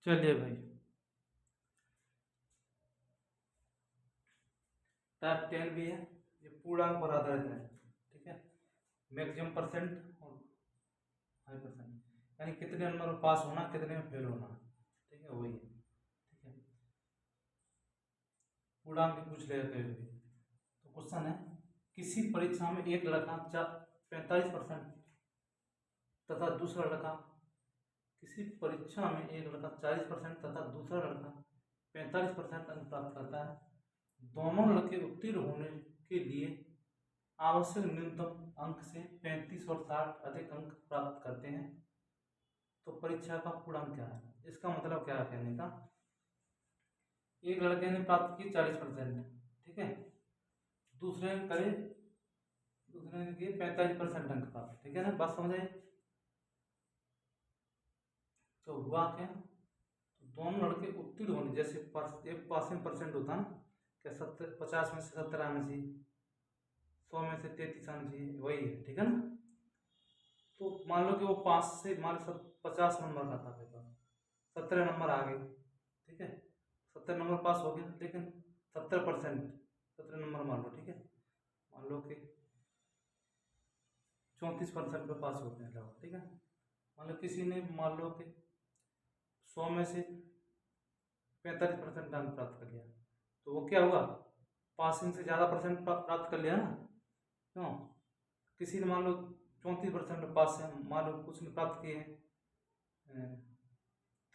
चलिए भाई, टाइप 10 भी है। ये पूर्णांक पर आधारित है। ठीक है। मैक्सिमम परसेंट और हाई परसेंट, यानी कितने नंबर में पास होना, कितने में फेल होना। ठीक है, वही है। ठीक है। पूर्णांक भी पूछ लेगा कभी भी। तो क्वेश्चन है, किसी परीक्षा में एक लड़का 45% तथा दूसरा लड़का किसी परीक्षा में एक लड़का 40% तथा दूसरा लड़का 45% अंक प्राप्त करता है। दोनों लड़के उत्तीर्ण होने के लिए आवश्यक न्यूनतम अंक से 35 और 60 अधिक अंक प्राप्त करते हैं, तो परीक्षा का पूर्णांक क्या है। इसका मतलब क्या है कहने का, एक लड़के ने प्राप्त की 40%। ठीक है। दूसरे ने करे दूसरे ने किए 45% अंक प्राप्त। ठीक है ना, बात समझ आई। तो हुआ क्या, तो दोनों लड़के उत्तीर्ण होने, जैसे एक पासिंग परसेंट होता है ना, क्या 50 में से 70 आना चाहिए, 100 में से 33 आना चाहिए, वही है। ठीक है ना। तो मान लो कि वो पास से मान लो 50 नंबर का था पेपर, 17 नंबर आ गए। ठीक है। 70 नंबर पास हो गया, लेकिन 70%, 17 नंबर मान लो। ठीक है। मान लो कि 34% पे पास होते हैं लगभग। ठीक है। मान लो किसी ने मान लो कि 100 में से 45% अंक प्राप्त कर लिया, तो वो क्या हुआ, पासिंग से ज़्यादा परसेंट प्राप्त कर लिया ना। क्यों, किसी ने मान लो 34% पास है, मान लो कुछ ने प्राप्त किए हैं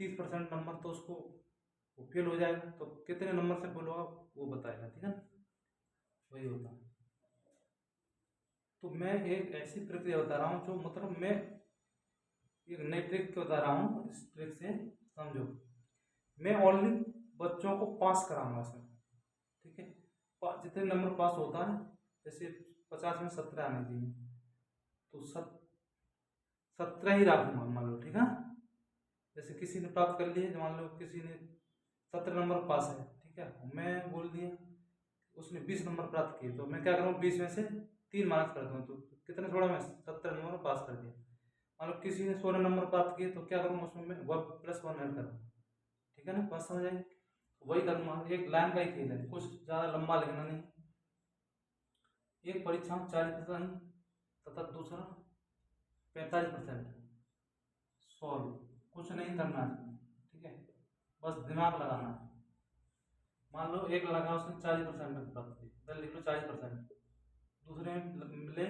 30% नंबर, तो उसको वो फेल हो जाएगा। तो कितने नंबर से फेल होगा वो बताएगा। ठीक है ना, वही होता है। तो मैं एक ऐसी प्रक्रिया बता रहा हूँ जो मतलब मैं एक नई ट्रिक बता रहा हूँ, इस ट्रिक से समझो। मैं ओनली बच्चों को पास कराऊंगा इसमें। ठीक है। जितने नंबर पास होता है, जैसे 50 में 17 आने चाहिए, तो 17 ही रखूंगा मान लो। ठीक है। जैसे किसी ने प्राप्त कर लिए, मान लो किसी ने 17 नंबर पास है। ठीक है। मैं बोल दिया उसने 20 नंबर प्राप्त किए, तो मैं क्या करूँ, 20 में से 3 माइनस कर दूँ, तो कितने छोड़ा, मैं 17 नंबर पास कर दिया। मान लो किसी ने 16 नंबर प्राप्त किए, तो क्या करूँ, उसमें मैं +1 ऐड करूँ। ठीक है ना, बात समझ आई। वही करूँगा, एक लाइन का ही खेल है, कुछ ज़्यादा लंबा लिखना नहीं। एक परीक्षा में 40% तथा दूसरा 45%। सॉल्व, कुछ नहीं करना है इसमें। ठीक है, बस दिमाग लगाना है। मान लो एक लगा उसने 40% प्राप्त की, इधर लिख लो 40%। दूसरे मिले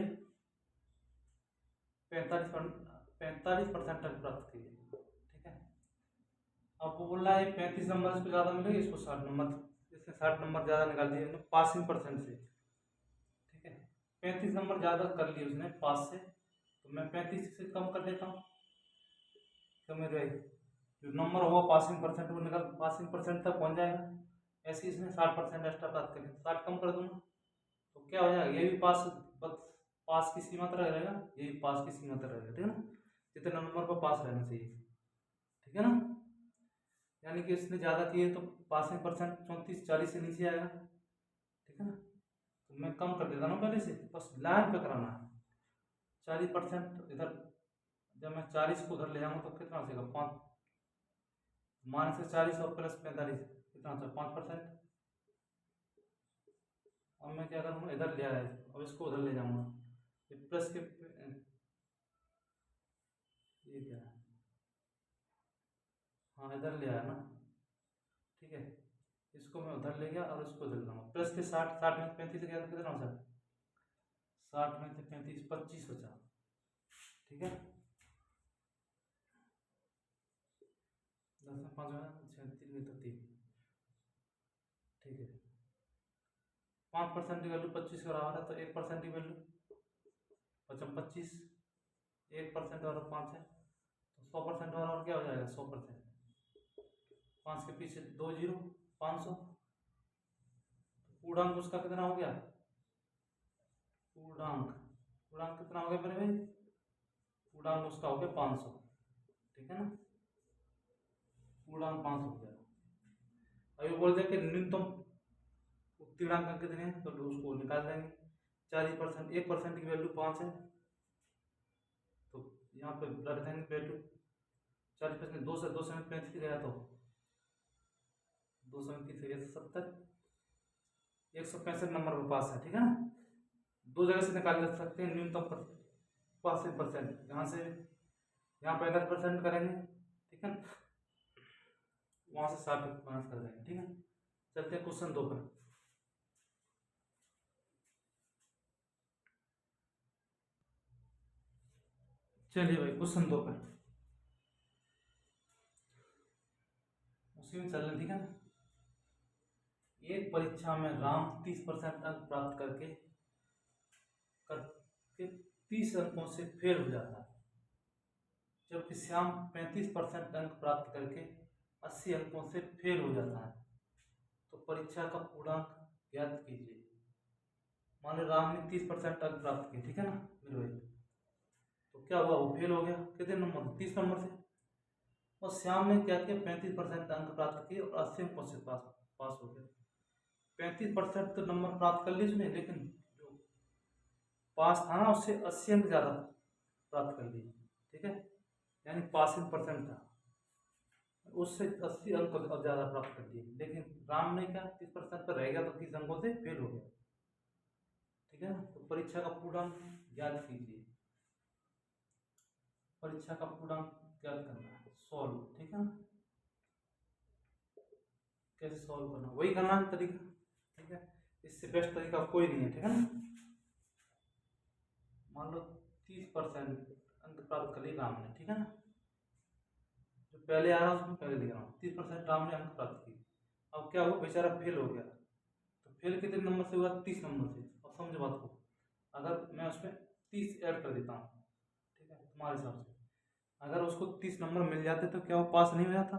45% तक प्राप्त किए। ठीक है। अब वो बोल रहा है 35 नंबर इसको ज़्यादा मिलेगा, इसको 60 नंबर, इसने 60 नंबर ज़्यादा निकाल दिए पासिंग परसेंट से। ठीक है। 35 नंबर ज़्यादा कर लिए उसने पास से, तो मैं 35 से कम कर देता हूँ। तो मेरे जो नंबर होगा पासिंग परसेंट वो निकल पासिंग परसेंट तक पहुँच जाएगा। ऐसे ही इसने 60% एक्स्ट्रा प्राप्त कर लिया, 60 कम कर दूंगा, तो क्या हो जाएगा, ये भी पास, बस पास की सीमा तक रहेगा, ये भी पास की सीमा तक रहेगा। ठीक है ना, जितने नंबर पर पास रहना चाहिए। ठीक है ना, यानी कि इसने ज़्यादा किए तो पासिंग परसेंट 34-40 से नीचे आएगा। ठीक है ना, तो मैं कम कर देता हूँ पहले से, बस लाइन पे कराना है। 40% इधर, जब मैं 40 को उधर ले जाऊंगा तो कितना हो जाएगा, 5, -40 और +45 कितना होता है, 5%। अब मैं क्या करूँगा, इधर ले आया, अब इसको उधर ले जाऊंगा, ये प्लस के, ये क्या है, हाँ इधर ले आया ना। ठीक है, इसको मैं उधर ले गया और इसको उधर लाऊंगा, प्लस के 60, 60 में 35 से गया तो कितना हो जाएगा, 60 में से 35, 25 बचा। ठीक है, 10 में 5 में 36 में तो 3। ठीक है, 5% की वैल्यू 25 के बराबर है, तो 1% की वैल्यू 25, 1% और 5 है, तो 100% और क्या हो जाएगा, 100%। 5 के पीछे 2 जीरो, 500। पूर्णांक उसका कितना हो गया, पूर्णांक पूर्णांक कितना हो गया मेरे भाई, पूर्णांक उसका हो गया 500। ठीक है ना, पूर्णांक 500 हो गया। अभी बोल दिया कि न्यूनतम उत्तीर्णांक अंक कितने हैं, तो उसको निकाल देंगे। 40%, 1% की वैल्यू 5 है, तो यहाँ पे रख देंगे वैल्यू। 40%, 2 से 35 गया तो 2 से 30 165 नंबर पर पास है, ठीक है ना। दो जगह से निकाल सकते हैं न्यूनतम पासिंग परसेंट, यहाँ से यहाँ 65% करेंगे, ठीक है, वहाँ से 60 माइनस कर देंगे, ठीक है। चलते हैं क्वेश्चन 2 पर। चलिए भाई क्वेश्चन 2 पर उसी में चल रहे, ठीक है ना। एक परीक्षा में राम 30% अंक प्राप्त करके 30 अंकों से फेल हो जाता है, जबकि श्याम 35% अंक प्राप्त करके 80 अंकों से फेल हो जाता है, तो परीक्षा का पूर्णांक ज्ञात कीजिए। मान लो राम ने 30% अंक प्राप्त किए, ठीक है ना मेरे भाई, तो क्या हुआ, वो फेल हो गया कितने नंबर से, 30 नंबर से। और श्याम ने क्या किया, 35% अंक प्राप्त किए और 80 अंकों से पास हो गया। 35% तो नंबर प्राप्त कर लिए उसने, लेकिन जो पास था ना उससे 80 अंक ज़्यादा प्राप्त कर लिए, ठीक है, यानी पासिंग परसेंट था, उससे 80 अंक ज़्यादा प्राप्त कर लिए। लेकिन राम ने क्या 30% पर रह गया, तो 30 अंकों से फेल हो गया, ठीक है ना। तो परीक्षा का पूर्णांक ज्ञात कीजिए। परीक्षा का पूर्णांक ज्ञात करना है, सॉल्व, ठीक है ना। कैसे सॉल्व करना, वही करना है तरीका, ठीक है, इससे बेस्ट तरीका कोई नहीं है, ठीक है ना। मान लो 30% अंक प्राप्त कर लिए राम ने, ठीक है ना, जो पहले आ रहा है उसमें पहले लिख रहा हूँ, 30% राम ने अंक प्राप्त किए। अब क्या हुआ, बेचारा फेल हो गया, तो फेल कितने नंबर से हुआ, 30 नंबर से। अब समझो बात को, अगर मैं उसमें 30 ऐड कर देता हूँ, ठीक है, तुम्हारे हिसाब से, अगर उसको 30 नंबर मिल जाते तो क्या वो पास नहीं हो जाता,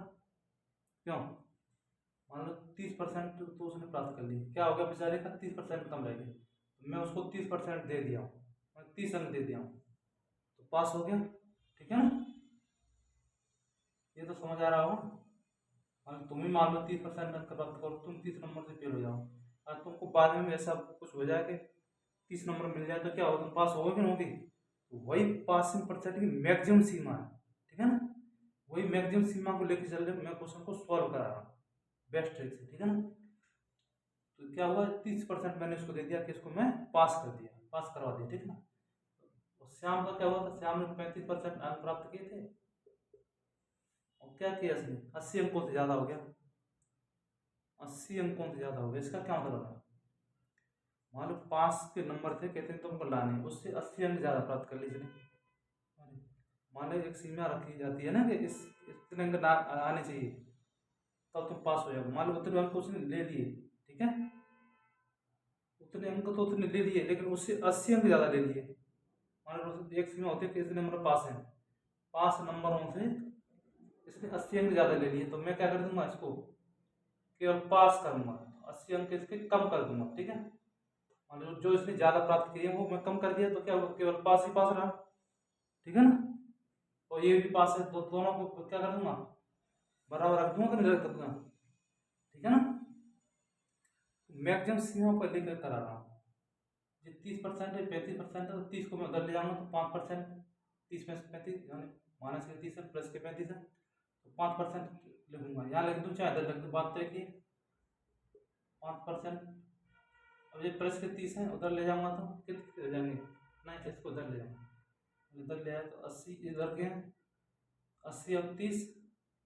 क्यों, मान लो 30% तो उसने प्राप्त कर ली, क्या हो गया बेचारे का 30% कम रह गया, तो मैं उसको 30% दे दिया हूँ, मैं 30 अंक दे दिया हूँ, तो पास हो गया, ठीक है ना। ये तो समझ आ रहा होगा। मान तुम ही मान लो 30% अंक प्राप्त करो, तुम 30 नंबर से फेल हो जाओ, और तुमको बाद में ऐसा कुछ हो जाए कि 30 नंबर मिल जाए, तो क्या होगा, तुम पास होगे कि नहीं होगी। तो वही पासिंग परसेंट की मैक्सिमम सीमा है, ठीक है ना, वही मैक्सिमम सीमा को लेकर चल रहे मैं क्वेश्चन को सॉल्व करा रहा हूँ बेस्ट ट्रिक से, ठीक है ना। तो क्या हुआ, 30% मैंने उसको दे दिया कि इसको मैं पास कर दिया, पास करवा दिया, ठीक है ना। और श्याम का क्या हुआ था, श्याम ने 35% अंक प्राप्त किए थे, और क्या किया इसने, 80 अंकों से ज़्यादा हो गया, 80 अंकों से ज़्यादा हो गया। इसका क्या मतलब है, मान लो पास के नंबर थे, कहते हैं तुमको लाने, उससे 80 अंक ज़्यादा प्राप्त कर लीजिए। मान लो एक सीमा रखी जाती है ना कि इस इतने अंक आने चाहिए तब तुम पास हो जाओगे, मान लो उतने अंक उसने ले लिए, ठीक है, उतने अंक तो उसने ले लिए, लेकिन उससे 80 अंक ज़्यादा ले लिए। मान लो एक सीमा होती है कि इतने नंबर पास हैं, पास नंबरों से इसने 80 अंक ज़्यादा ले लिए, तो मैं क्या कर दूंगा, इसको केवल पास करूंगा, 80 अंक इसके कम कर दूंगा, ठीक है। मान लो जो इसने ज़्यादा प्राप्त किए वो मैं कम कर दिया, तो क्या हुआ, केवल पास ही पास रहा, ठीक है ना। और ये भी पास है, तो दोनों को क्या कर दूंगा, बराबर रख दूंगा कि नहीं रख दूंगा, ठीक है ना। मैक्सिमम सीमा पर लेकर करा रहा हूँ, ये 30% है, 35% है, तो 30 को मैं उधर ले जाऊंगा तो 5%, 30 में से 35 यानी माइनस के 30 है, प्लस के 35 है, तो 5% लिखूंगा, यहाँ लिख दूँ चाहे इधर लिख दूँ, बात तय की 5%। अब ये प्लस के 30 है, उधर ले जाऊंगा तो कितने हो जाएंगे, नहीं इसको उधर ले जाऊंगा, इधर ले आए तो 80 इधर के 80 और 30,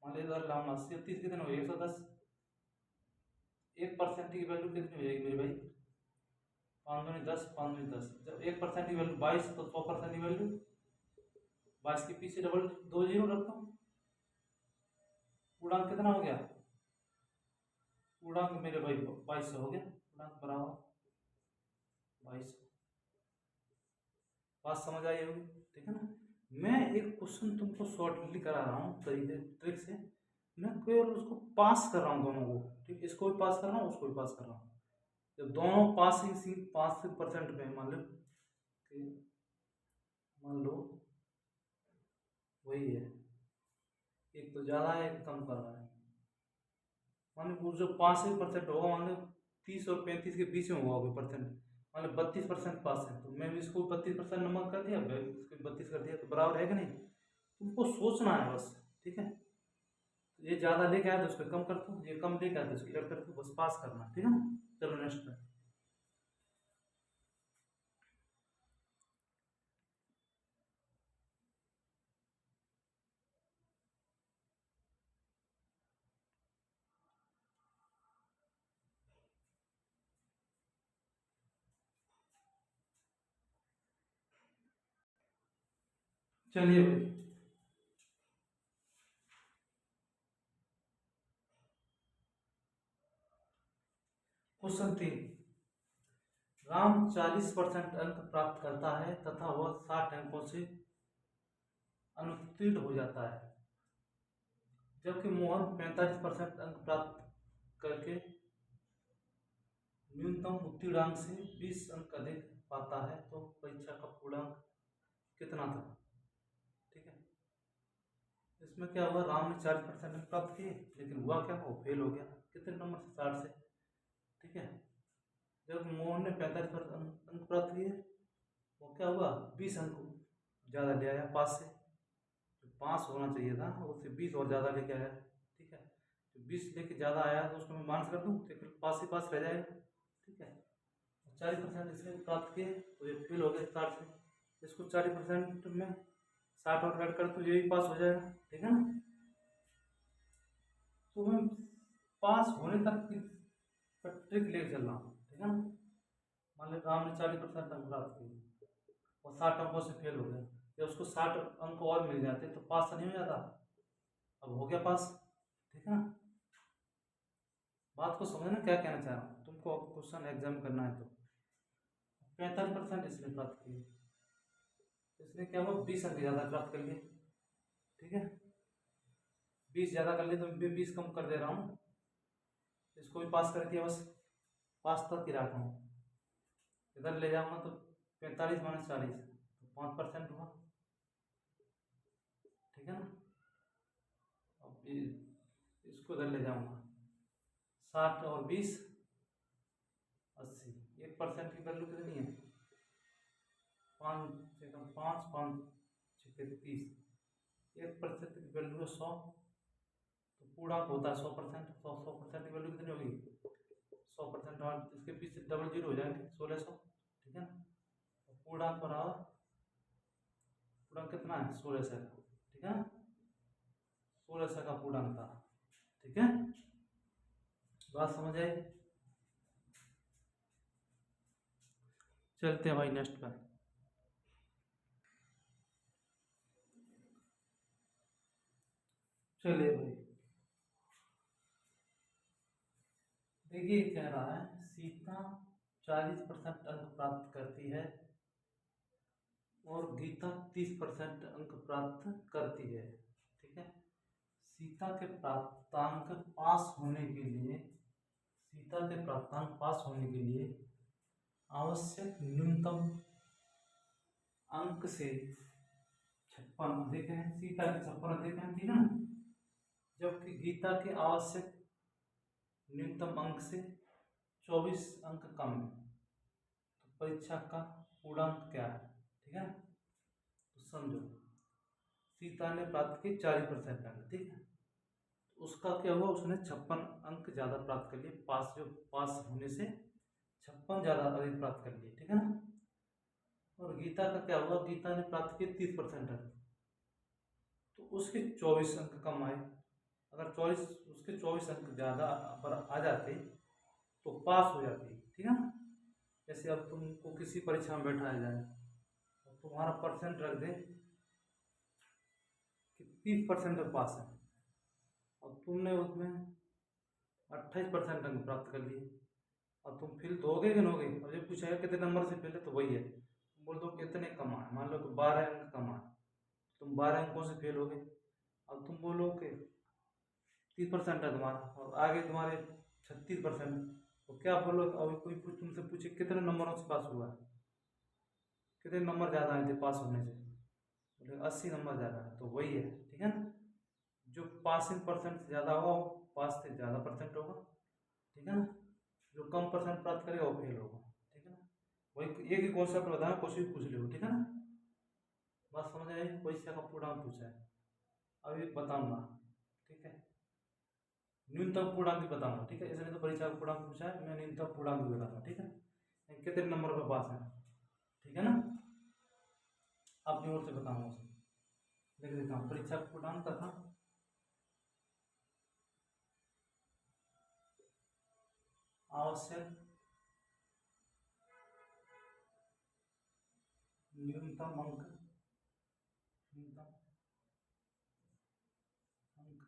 मान लीजिए इधर लाऊंगा, 80 और 30 कितने हो गए, 110। 1% की वैल्यू कितनी हो जाएगी मेरे भाई, 5 दूनी 10, 5 दूनी 10, जब 1% की वैल्यू 22, तो 100% की वैल्यू 22 के पीछे डबल 2 जीरो रखता हूँ, पूर्णांक कितना हो गया, पूर्णांक मेरे भाई 22 हो गया, पूर्णांक बराबर 22। बात समझ आई होगी, ठीक है ना। मैं एक क्वेश्चन तुमको शॉर्टली करा रहा हूँ तरीके ट्रिक से, मैं केवल उसको पास कर रहा हूँ दोनों को, ठीक, इसको भी पास कर रहा हूँ उसको भी पास कर रहा हूँ, जब दोनों पास परसेंट पे मान लो कि मान लो वही है, एक तो ज़्यादा है एक कम कर रहा है, मान लो जो 5% होगा, मान लो 30 और 35 के बीच में होगा परसेंट, मान लो 32% पास है, तो मैं भी इसको 32% नंबर कर दिया, इसको 32 कर दिया, तो बराबर है कि नहीं। तुमको सोचना है बस, ठीक है। तो ये ज़्यादा लेके आया तो उसको कम कर दो, ये कम लेके आया तो उसको ऐड कर दो, बस पास करना, ठीक है ना। चलो नेक्स्ट पे। चलिए भाई, क्वेश्चन 3। राम 40% अंक प्राप्त करता है तथा वह 60 अंकों से अनुत्तीर्ण हो जाता है, जबकि मोहन 45% अंक प्राप्त करके न्यूनतम उत्तीर्णांक से 20 अंक अधिक पाता है, तो परीक्षा का पूर्णांक कितना था। ठीक है, इसमें क्या हुआ, राम ने 40% अंक प्राप्त किए, लेकिन हुआ क्या, वो फेल हो गया। कितने नंबर से, 60 से। ठीक है, जब मोहन ने 45% अंक प्राप्त किए, वो क्या हुआ, 20 अंक ज़्यादा ले आया पास से। जो पास होना चाहिए था उससे 20 और ज़्यादा लेके आया। ठीक है, तो 20 लेके ज़्यादा आया तो उसको मैं माइनस कर दूँ तो फिर पास ही पास रह जाएगा। ठीक है, 40% इसने प्राप्त किए तो ये फेल हो गया 60 से। इसको 40% में 60 और ऐड कर तो ये भी पास हो जाएगा। ठीक है ना। तो मैं पास होने तक की ट्रिक लेके चल रहा हूँ। ठीक है ना। मान लो राम ने 40% अंक प्राप्त किए और 60 अंकों से फेल हो गया, या उसको 60 अंक और मिल जाते तो पास तो नहीं हो जाता, अब हो गया पास। ठीक है ना। बात को समझना क्या कहना चाह रहा हूँ, तुमको क्वेश्चन एग्जाम करना है तो 45% इसने प्राप्त किए, इसने क्या हुआ, 20 अंक ज़्यादा प्राप्त कर लिए। ठीक है, 20 ज़्यादा कर लिए तो मैं 20 कम कर दे रहा हूँ, इसको भी पास कर दिया, बस पास तक ही रखा हूँ। इधर ले जाऊँगा तो 45 माइनस 40 तो 5% हुआ। ठीक है ना। अब इसको इधर ले जाऊँगा, 60 और 20 80, 1% की वैल्यू कितनी है, 5 से कम, 5 5 6 30, 1% की वैल्यू है 100, तो पूर्णांक होता है 100%। 100% की वैल्यू कितनी होगी, 100%, और इसके पीछे डबल जीरो हो जाएंगे, 1600। ठीक है ना। तो पूर्णांक बराबर, पूर्णांक कितना है, 1600 का। ठीक है ना, 1600 का पूर्णांक था। ठीक है, बात समझ आई। चलते हैं भाई नेक्स्ट पर। चलिए भाई, देखिए कह रहा है सीता 40% अंक प्राप्त करती है और गीता 30% अंक प्राप्त करती है। ठीक है, सीता के प्राप्तांक पास होने के लिए, सीता के प्राप्तांक पास होने के लिए आवश्यक न्यूनतम अंक से 56 अधिक है, सीता के 56 अधिक है। ठीक है ना, जबकि गीता के आवश्यक न्यूनतम अंक से 24 अंक कम है, तो परीक्षा का पूर्णांक क्या है। ठीक है, तो समझो, सीता ने प्राप्त किए 40% अंक। ठीक है, उसका क्या हुआ, उसने 56 अंक ज़्यादा प्राप्त कर लिए, पास जो पास होने से 56 ज़्यादा अधिक प्राप्त कर लिए। ठीक है ना। और गीता का क्या हुआ, गीता ने प्राप्त किए 30% अंक, तो उसके 24 अंक कम आए। अगर 24, उसके 24 अंक ज़्यादा पर आ जाते तो पास हो जाती। ठीक है ना। जैसे अब तुमको किसी परीक्षा में बैठाया जाए, तो तुम्हारा परसेंट रख दे कि 30% पास है, और तुमने उसमें 28% अंक प्राप्त कर लिए, और तुम फेल तो हो गए कि नहीं हो गए। और जब पूछेगा कितने नंबर से फेल है, तो वही है, तुम बोल दो कितने कम आए, मान लो कि 12 अंक कम आए, तुम 12 अंकों से फेल हो गए। अब तुम बोलो कि 30% है तुम्हारा और आगे तुम्हारे 36%, तो क्या बोलो, अभी कोई तुमसे पूछे कितने नंबरों से पास हुआ है, कितने नंबर ज़्यादा आए थे पास होने से, बोले 80 नंबर ज़्यादा है, तो वही है। ठीक है ना, जो पासिंग परसेंट ज़्यादा होगा वो पास से ज़्यादा परसेंट होगा। ठीक है ना, जो कम परसेंट प्राप्त करेगा वो फेल होगा। ठीक है ना, वही एक ही कॉन्सेप्ट बताया, क्वेश्चन पूछ लो। ठीक है ना, बात समझ आई, परीक्षा का पूर्णांक पूछा है। अभी बताऊंगा, ठीक है। न्यूनतम पूर्णांक भी बताऊंगा, ठीक है। इसलिए तो परीक्षा का पूर्णांक पूछा है, मैं न्यूनतम पूर्णांक भी बताऊंगा, ठीक है। कितने नंबर पर पास है, ठीक है ना, अपनी ओर से बताऊंगा उसे। लिख देता हूँ परीक्षा का पूर्णांक तथा आवश्यक न्यूनतम अंक, न्यूनतम अंक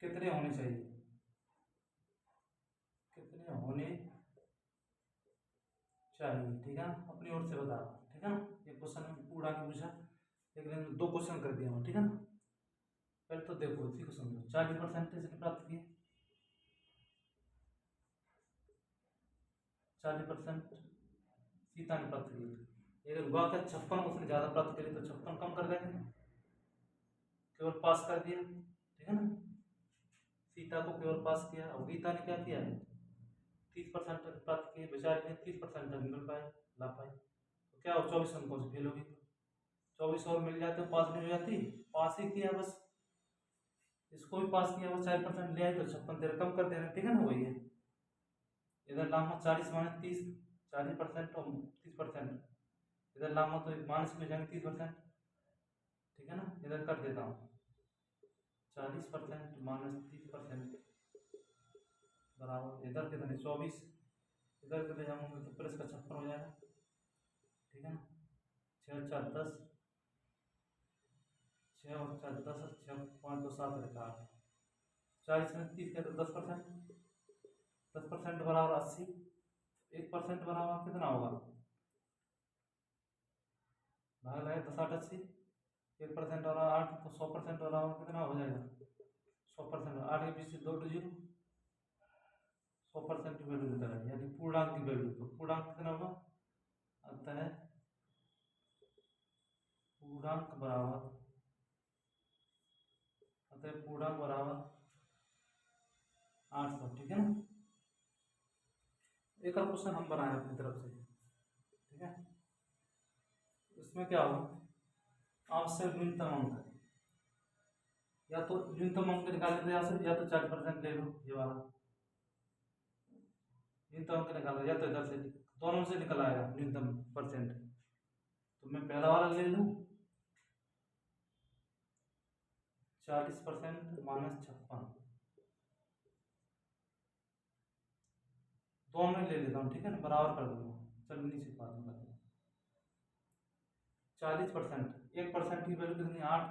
कितने होने चाहिए, कितने होने चाहिए, ठीक है। अपनी ओर से बता, ठीक है ना। ये क्वेश्चन पूर्णांक पूछा, लेकिन 2 क्वेश्चन कर दिया मैं, ठीक है ना। पहले तो देखो इसी को समझो, 40% इसने प्राप्त किए, 40% सीता ने प्राप्त किए। अगर हुआ क्या 56 उसने ज़्यादा प्राप्त करी, तो 56 कम कर देंगे, केवल पास कर दिया, ठीक है ना। सीता को केवल पास किया, और गीता ने क्या किया, 30% प्राप्त किए, बेचारे ने 30% नहीं मिल पाए, ला पाए, तो क्या हो, 24 अंकों से फेल होगी। 24 और मिल जाते, पास नहीं हो जाती, पास ही किया बस, इसको भी पास किया, बस 4% ले आए, तो 56 तेरे कम कर देना, ठीक है ना। वही है, इधर लामा 40 माइनस 30, 40% और 30%, इधर लामा तो माइनस में जाएंगे 30%, ठीक है ना। इधर कर देता हूँ 40% माइनस 30% बराबर इधर कितने 24, इधर कितने जाऊँगा तो प्लस का 56 हो जाएगा, ठीक है ना। 6 4 10, 6 और 4 10, 6 5 2 7 रहता है, 40 में 30 का तो 10%, 10% बराबर 80, 1% बराबर कितना होगा, भाग लगाए 10 8 80, 1% और 8, तो 100% बराबर कितना हो जाएगा, 100%, 8 के पीछे 2 to 0, 100% की वैल्यू देता है, यानी पूर्णांक की वैल्यू। तो पूर्णांक कितना होगा, आता है पूर्णांक बराबर, आता है पूर्णांक बराबर 800, ठीक है ना। एक और क्वेश्चन हम बनाए अपनी तरफ से, ठीक है। इसमें क्या होगा, आवश्यक न्यूनतम अंक, या तो न्यूनतम अंक निकालने के प्रयास, या तो 40% ले लो, ये वाला न्यूनतम अंक निकालो, या तो इधर से, दोनों से निकल आएगा न्यूनतम परसेंट, तो मैं पहला वाला ले लूँ, 40% माइनस 56, दोनों में ले लेता हूँ, ठीक है ना, बराबर कर दूंगा, चलो नीचे बात में करते हैं। 40%, 1% की वैल्यू कितनी, 8,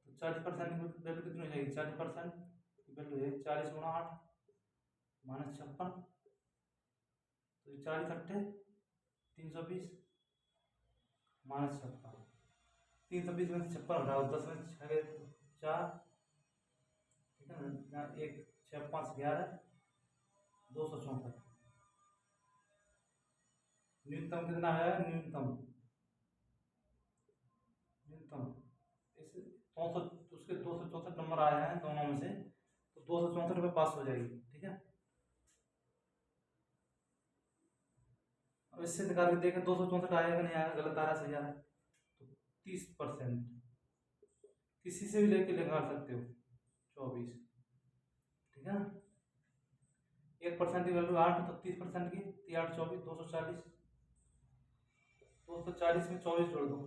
तो 40% की वैल्यू कितनी हो जाएगी, 40% की वैल्यू है 40 गुणा 8 माइनस 56, तो 40 अट्ठे 320 माइनस 56, 320 में से 56 हटाओ, 10 में से 6 गए 4, ठीक है ना, 1 6 5 11, 264, न्यूनतम कितना है, न्यूनतम, न्यूनतम इस 200, उसके 264 नंबर आए हैं दोनों में से, तो 264 पे पास हो जाएगी, ठीक है। अब इससे निकाल के देखें 264 आएगा नहीं आएगा, गलत आ रहा है सही आ रहा है, तो 30%, किसी से भी लेके निकाल सकते हो, 24, ठीक है ना। 1% की वैल्यू 8, तो 30% की 8 24, 240, 240 में 24 जोड़ दो,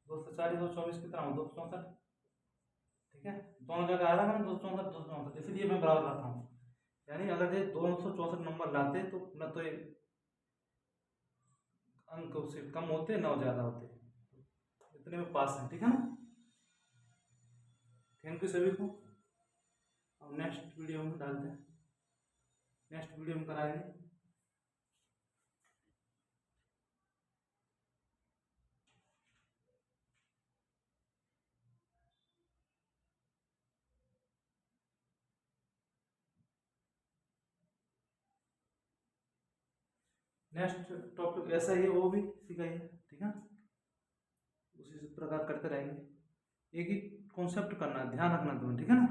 240 और 24 कितना हो, 264, ठीक है। दोनों जगह आ रहा है ना 264 264, इसलिए मैं बराबर रखा हूँ, यानी अगर ये 264 नंबर लाते तो न तो ये अंक उससे कम होते ना ज़्यादा होते, इतने में पास है, ठीक है ना। थैंक यू सभी को। अब नेक्स्ट वीडियो में डालते हैं, नेक्स्ट वीडियो में कराएंगे। नेक्स्ट टॉपिक ऐसा ही है, वो भी सिखाइए, ठीक है। उसी प्रकार करते रहेंगे, एक ही कॉन्सेप्ट करना है, ध्यान रखना तुम्हें, ठीक है ना।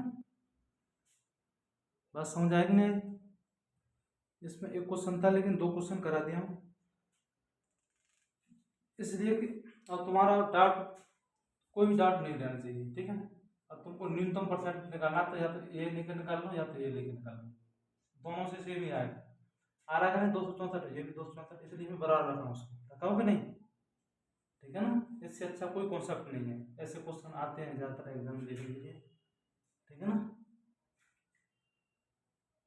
बात समझ आएगी नहीं, इसमें एक क्वेश्चन था लेकिन 2 क्वेश्चन करा दिया हूँ, इसलिए कि अब तुम्हारा डाउट, कोई भी डाउट नहीं रहना चाहिए, ठीक है। अब तुमको न्यूनतम परसेंट निकालना, तो या तो ये लेकर निकाल लो या तो ये लेकर निकाल लो, दोनों से सेम ही आएगा। आ रहा है 264, ये भी 264, इसलिए मैं बराबर रखा हूँ उसको, रखा हो कि नहीं, ठीक है ना। इससे अच्छा कोई कॉन्सेप्ट नहीं है, ऐसे क्वेश्चन आते हैं ज़्यादातर एग्जाम देने के लिए, ठीक है ना।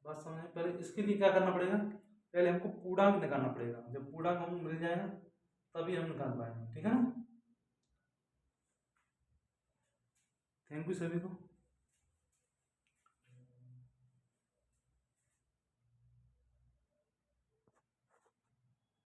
बात समझ में, पहले इसके लिए क्या करना पड़ेगा, पहले हमको पूर्णांक निकालना पड़ेगा, जब पूर्णांक हमको मिल जाएगा तभी हम निकाल पाएंगे, ठीक है ना। थैंक यू सभी को।